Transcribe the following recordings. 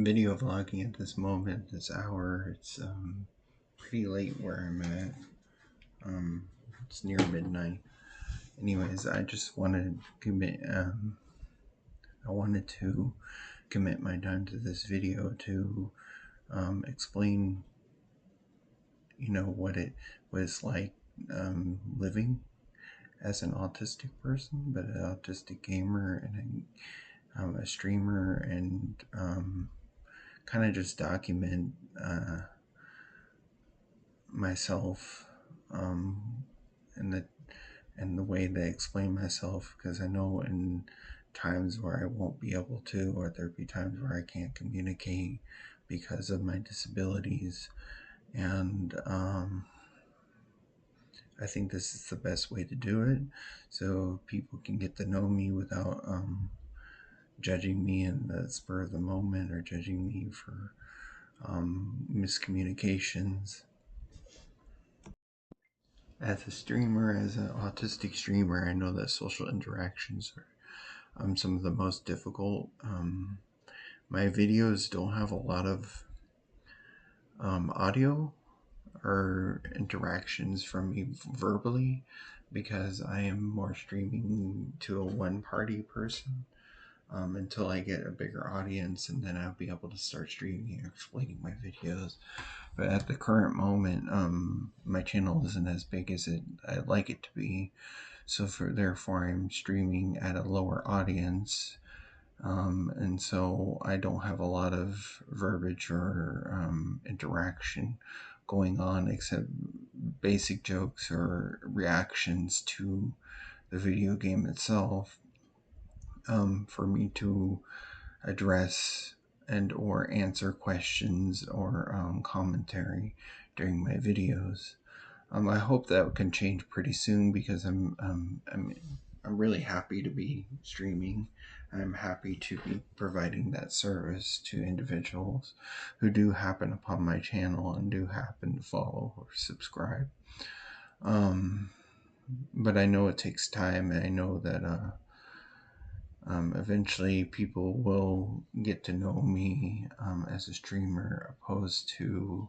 video vlogging at this moment, this hour. It's pretty late where I'm at. It's near midnight. Anyways, I just wanted to commit. I wanted to commit my time to this video to explain, what it's like living as an autistic person, but an autistic gamer and a streamer, and kind of just document myself and the way that I explain myself, because I know in times where I won't be able to, or there'll be times where I can't communicate because of my disabilities, and I think this is the best way to do it, so people can get to know me without judging me in the spur of the moment, or judging me for miscommunications. As a streamer, as an autistic streamer, I know that social interactions are some of the most difficult. My videos don't have a lot of audio or interactions from me verbally, because I am more streaming to a one-party person until I get a bigger audience, and then I'll be able to start streaming and explaining my videos. But at the current moment, my channel isn't as big as I'd like it to be, so therefore I'm streaming at a lower audience, and so I don't have a lot of verbiage or interaction going on, except basic jokes or reactions to the video game itself, for me to address and or answer questions or commentary during my videos. I hope that can change pretty soon, because I'm really happy to be streaming. I'm happy to be providing that service to individuals who do happen upon my channel and do happen to follow or subscribe. But I know it takes time, and I know that eventually people will get to know me as a streamer, opposed to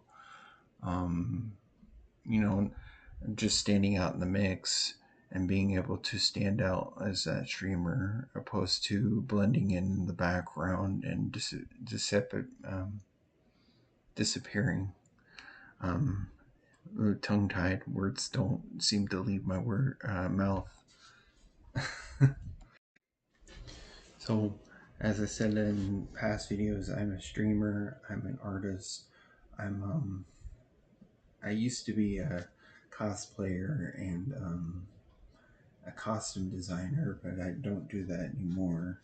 just standing out in the mix and being able to stand out as that streamer, opposed to blending in the background and disappearing. Tongue-tied, words don't seem to leave my mouth. So, as I said in past videos, I'm a streamer, I'm an artist, I used to be a cosplayer and a costume designer, but I don't do that anymore.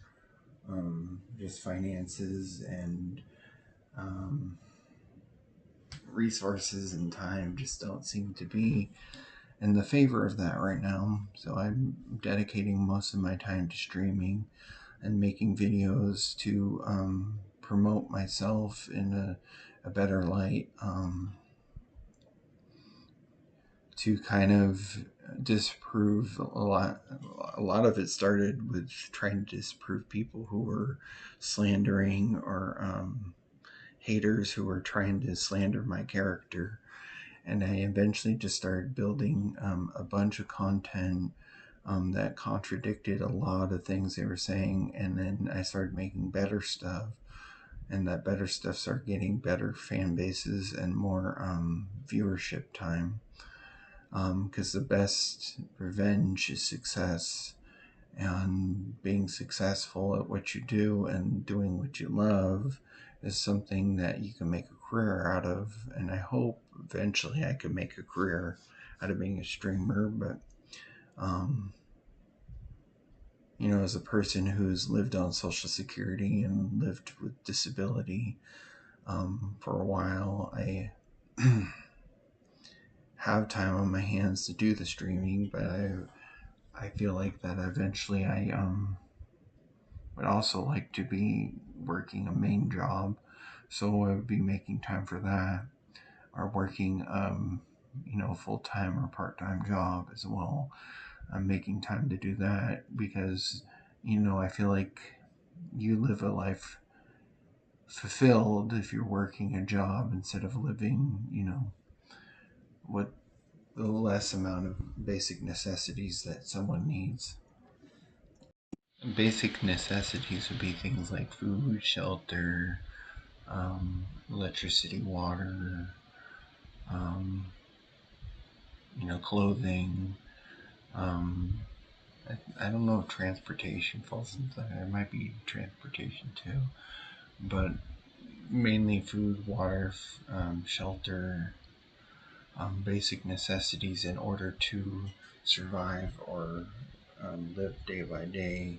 Just finances and resources and time just don't seem to be in the favor of that right now. So I'm dedicating most of my time to streaming and making videos to promote myself in a better light, to kind of disprove a lot. A lot of it started with trying to disprove people who were slandering, or haters who were trying to slander my character. And I eventually just started building a bunch of content that contradicted a lot of things they were saying, and then I started making better stuff, and that better stuff started getting better fan bases and more viewership time, because the best revenge is success, and being successful at what you do and doing what you love is something that you can make a career out of. And I hope eventually I can make a career out of being a streamer. But as a person who's lived on Social Security and lived with disability for a while, I have time on my hands to do the streaming, but I feel like that eventually I would also like to be working a main job, so I would be making time for that, or working full-time or part-time job as well. I'm making time to do that because I feel like you live a life fulfilled if you're working a job instead of living, what the less amount of basic necessities that someone needs. Basic necessities would be things like food, shelter, electricity, water, um, clothing. Um, I don't know if transportation falls into that. There might be transportation too, but mainly food, water, shelter, basic necessities in order to survive or live day by day,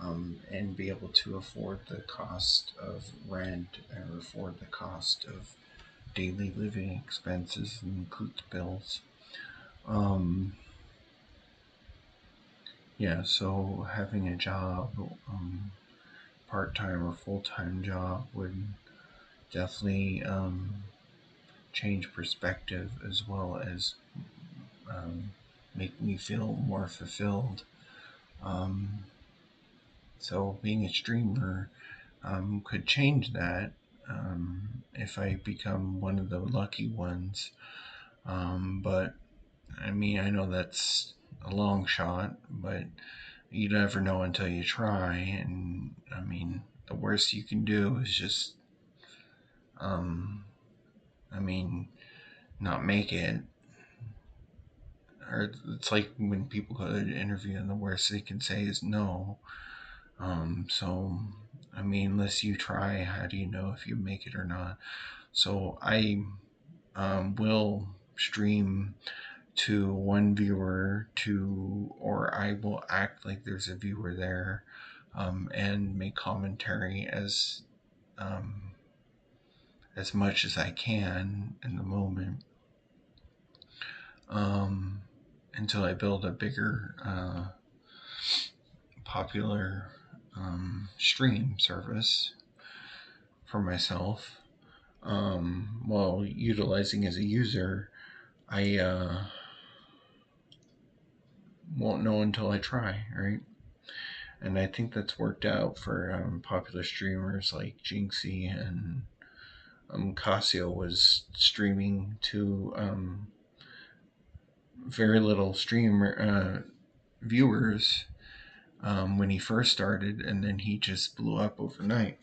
and be able to afford the cost of rent or afford the cost of daily living expenses and includes bills. Um, yeah, so having a job, part time or full time job, would definitely change perspective as well as um, make me feel more fulfilled. Um, so being a streamer could change that if I become one of the lucky ones. But I mean, I know that's a long shot, but you never know until you try. And I mean, the worst you can do is just, um, I mean, not make it. Or it's like when people go to an interview and the worst they can say is no. So, I mean, unless you try, how do you know if you make it or not? So I will stream to one viewer or I will act like there's a viewer there, and make commentary um, as much as I can in the moment, um, until I build a bigger, popular stream service for myself. While utilizing as a user, I won't know until I try, right? And I think that's worked out for popular streamers like Jinxie, and Casio was streaming to very little streamer viewers when he first started, and then he just blew up overnight.